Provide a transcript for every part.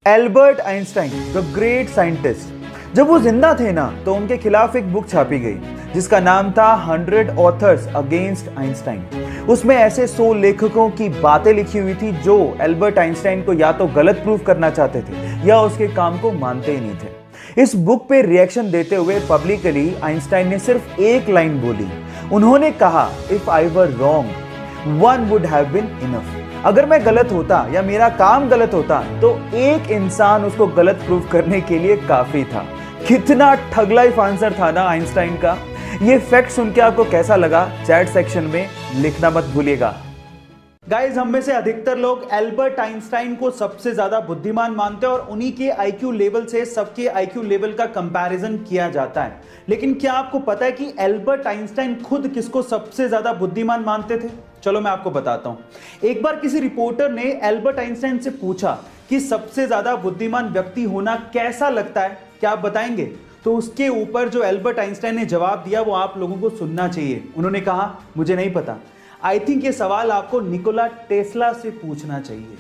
Albert Einstein the great scientist, जब वो जिंदा थे ना तो उनके खिलाफ एक बुक छापी गई जिसका नाम था 100 ऑथर्स अगेंस्ट आइंस्टाइन। उसमें ऐसे 100 लेखकों की बातें लिखी हुई थी जो एल्बर्ट आइंस्टाइन को या तो गलत प्रूव करना चाहते थे या उसके काम को मानते ही नहीं थे। इस बुक पे रिएक्शन देते हुए पब्लिकली आइंस्टाइन ने सिर्फ एक लाइन बोली। उन्होंने कहा, if I were wrong one would have been enough. अगर मैं गलत होता या मेरा काम गलत होता तो एक इंसान उसको गलत प्रूव करने के लिए काफी था। कितना ठग लाइफ आंसर था ना आइंस्टाइन का। ये फैक्ट सुन के आपको कैसा लगा चैट सेक्शन में लिखना मत भूलिएगा। गाइज, हम में से अधिकतर लोग एल्बर्ट आइंस्टाइन को सबसे ज्यादा बुद्धिमान मानते हैं और उन्हीं के आईक्यू लेवल से सबके आईक्यू लेवल का कंपैरिजन किया जाता है। लेकिन क्या आपको पता है कि एल्बर्ट आइंस्टाइन खुद किसको सबसे ज्यादा बुद्धिमान मानते थे? चलो मैं आपको बताता हूं। एक बार किसी रिपोर्टर ने एल्बर्ट आइंस्टाइन से पूछा कि सबसे ज्यादा बुद्धिमान व्यक्ति होना कैसा लगता है, क्या आप बताएंगे? तो उसके ऊपर जो एल्बर्ट आइंस्टाइन ने जवाब दिया वो आप लोगों को सुनना चाहिए। उन्होंने कहा, मुझे नहीं पता, आई थिंक ये सवाल आपको निकोला टेस्ला से पूछना चाहिए।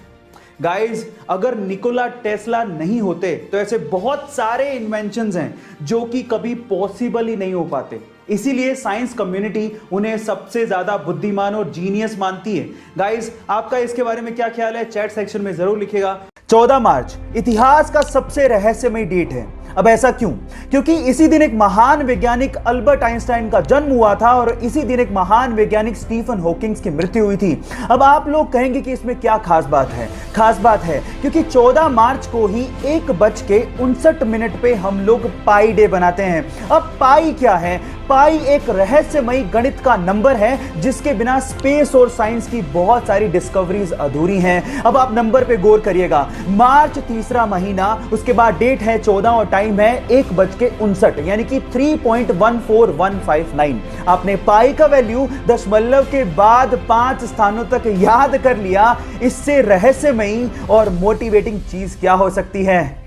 गाइज, अगर निकोला टेस्ला नहीं होते तो ऐसे बहुत सारे इन्वेंशंस हैं जो कि कभी पॉसिबल ही नहीं हो पाते। इसीलिए साइंस कम्युनिटी उन्हें सबसे ज्यादा बुद्धिमान और जीनियस मानती है। गाइज, आपका इसके बारे में क्या ख्याल है चैट सेक्शन में जरूर लिखिएगा। 14 मार्च इतिहास का सबसे रहस्यमय डेट है। अब ऐसा क्यों? क्योंकि इसी दिन एक महान वैज्ञानिक अल्बर्ट आइंस्टाइन का जन्म हुआ था और इसी दिन एक महान वैज्ञानिक स्टीफन हॉकिंग्स की मृत्यु हुई थी। अब आप लोग कहेंगे कि इसमें क्या खास बात है? खास बात है क्योंकि 14 मार्च को ही 1:59 पे हम लोग पाई डे बनाते हैं। अब पाई क्या है? पाई एक रहस्यमयी गणित का नंबर है जिसके बिना स्पेस और साइंस की बहुत सारी डिस्कवरीज अधूरी हैं। अब आप नंबर पे गौर करिएगा। मार्च तीसरा महीना, उसके बाद डेट है 14 और टाइम है 1:59 यानी कि 3.14159। आपने पाई का वैल्यू दशमलव के बाद 5 स्थानों तक याद कर लिया। इससे रहस्यमयी और मोटिवेटिंग चीज क्या हो सकती है?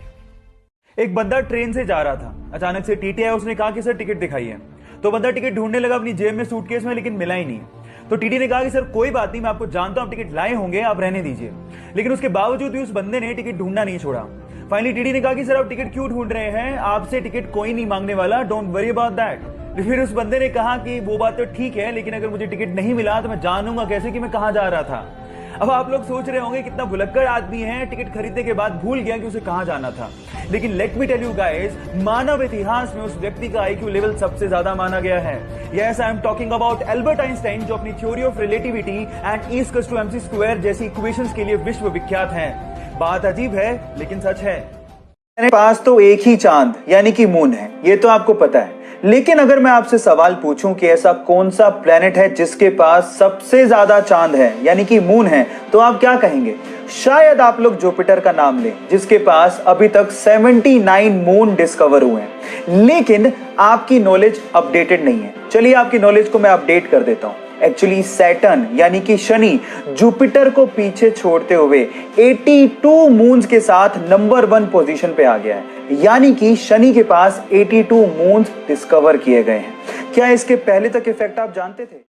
एक बंदा ट्रेन से जा रहा था, अचानक से टीटी आया। उसने कहा कि सर टिकट दिखाइए। तो बंदा टिकट ढूंढने लगा अपनी जेब में, सूटकेस में, लेकिन मिला ही नहीं। तो टीटी ने कहा कि सर कोई बात नहीं, मैं आपको जानता हूं, आप टिकट लाए होंगे, आप रहने दीजिए। लेकिन उसके बावजूद भी उस बंदे ने टिकट ढूंढना नहीं छोड़ा। फाइनली टीटी ने कहा कि सर आप टिकट क्यों ढूंढ रहे हैं, आपसे टिकट कोई नहीं मांगने वाला, डोंट वरी अबाउट दैट। फिर उस बंदे ने कहा कि वो बात तो ठीक है, लेकिन अगर मुझे टिकट नहीं मिला तो मैं जानूंगा कैसे कि मैं कहां जा रहा था। अब आप लोग सोच रहे होंगे कितना भुलक्कड़ आदमी है, टिकट खरीदने के बाद भूल गया कि उसे कहां जाना था। लेकिन let me tell you guys, मानव इतिहास में उस व्यक्ति का आईक्यू लेवल सबसे ज्यादा माना गया है। Yes, I am talking about Albert Einstein, जो अपनी theory of relativity and E = mc square जैसी इक्वेशंस के लिए विश्व विख्यात हैं। बात अजीब है लेकिन सच है। मेरे पास तो एक ही चांद यानी कि मून है, ये तो आपको पता है। लेकिन अगर मैं आपसे सवाल पूछूं कि ऐसा कौन सा प्लेनेट है जिसके पास सबसे ज्यादा चांद है यानी कि मून है, तो आप क्या कहेंगे? शायद आप लोग जुपिटर का नाम लें, जिसके पास अभी तक 79 मून डिस्कवर हुए हैं। लेकिन आपकी नॉलेज अपडेटेड नहीं है। चलिए आपकी नॉलेज को मैं अपडेट कर देता हूं। एक्चुअली सैटर्न यानी कि शनि जुपिटर को पीछे छोड़ते हुए 82 मून्स के साथ नंबर 1 पोजीशन पे आ गया है। यानी कि शनि के पास 82 मून्स डिस्कवर किए गए हैं। क्या इसके पहले तक इफेक्ट आप जानते थे?